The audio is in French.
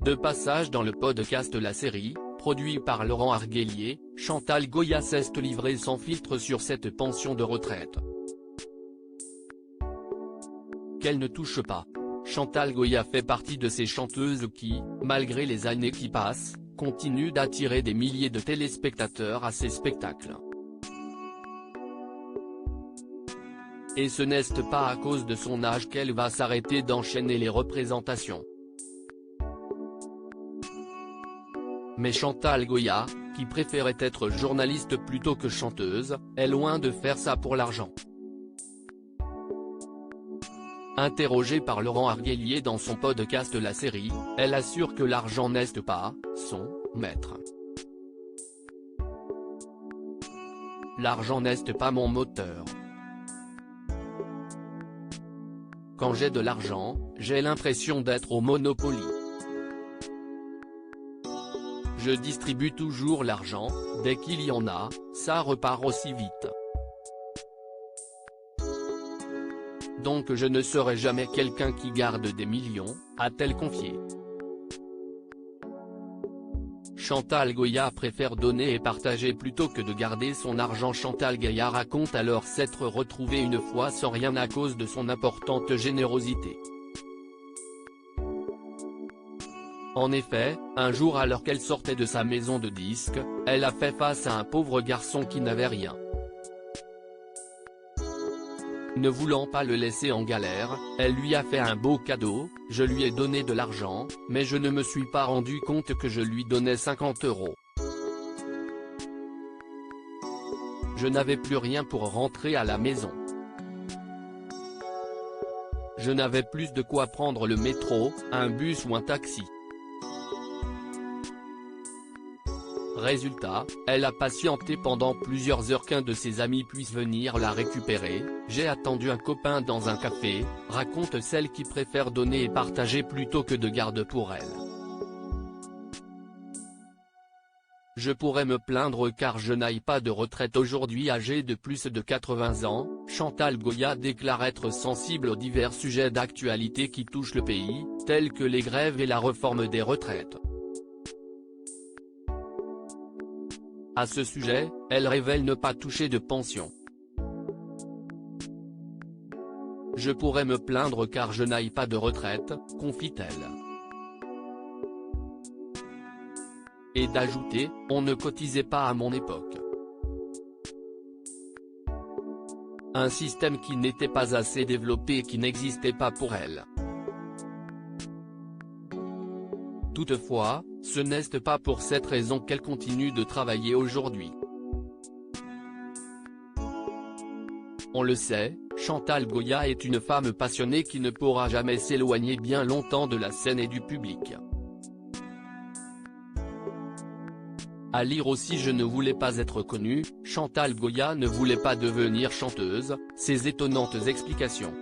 De passage dans le podcast La Série, produit par Laurent Arguelier, Chantal Goya s'est livrée sans filtre sur cette pension de retraite. Qu'elle ne touche pas. Chantal Goya fait partie de ces chanteuses qui, malgré les années qui passent, continuent d'attirer des milliers de téléspectateurs à ses spectacles. Et ce n'est pas à cause de son âge qu'elle va s'arrêter d'enchaîner les représentations. Mais Chantal Goya, qui préférait être journaliste plutôt que chanteuse, est loin de faire ça pour l'argent. Interrogée par Laurent Arguelier dans son podcast La Série, elle assure que l'argent n'est pas son maître. L'argent n'est pas mon moteur. Quand j'ai de l'argent, j'ai l'impression d'être au Monopoly. Je distribue toujours l'argent, dès qu'il y en a, ça repart aussi vite. Donc je ne serai jamais quelqu'un qui garde des millions, a-t-elle confié. Chantal Goya préfère donner et partager plutôt que de garder son argent. Chantal Goya raconte alors s'être retrouvée une fois sans rien à cause de son importante générosité. En effet, un jour alors qu'elle sortait de sa maison de disques, elle a fait face à un pauvre garçon qui n'avait rien. Ne voulant pas le laisser en galère, elle lui a fait un beau cadeau, je lui ai donné de l'argent, mais je ne me suis pas rendu compte que je lui donnais 50 €. Je n'avais plus rien pour rentrer à la maison. Je n'avais plus de quoi prendre le métro, un bus ou un taxi. Résultat, elle a patienté pendant plusieurs heures qu'un de ses amis puisse venir la récupérer. J'ai attendu un copain dans un café, raconte celle qui préfère donner et partager plutôt que de garder pour elle. Je pourrais me plaindre car je n'aille pas de retraite aujourd'hui. Âgée de plus de 80 ans, Chantal Goya déclare être sensible aux divers sujets d'actualité qui touchent le pays, tels que les grèves et la réforme des retraites. À ce sujet, elle révèle ne pas toucher de pension. Je pourrais me plaindre car je n'aille pas de retraite, confie-t-elle. Et d'ajouter, on ne cotisait pas à mon époque. Un système qui n'était pas assez développé et qui n'existait pas pour elle. Toutefois, ce n'est pas pour cette raison qu'elle continue de travailler aujourd'hui. On le sait, Chantal Goya est une femme passionnée qui ne pourra jamais s'éloigner bien longtemps de la scène et du public. À lire aussi Je ne voulais pas être connue, Chantal Goya ne voulait pas devenir chanteuse, ses étonnantes explications.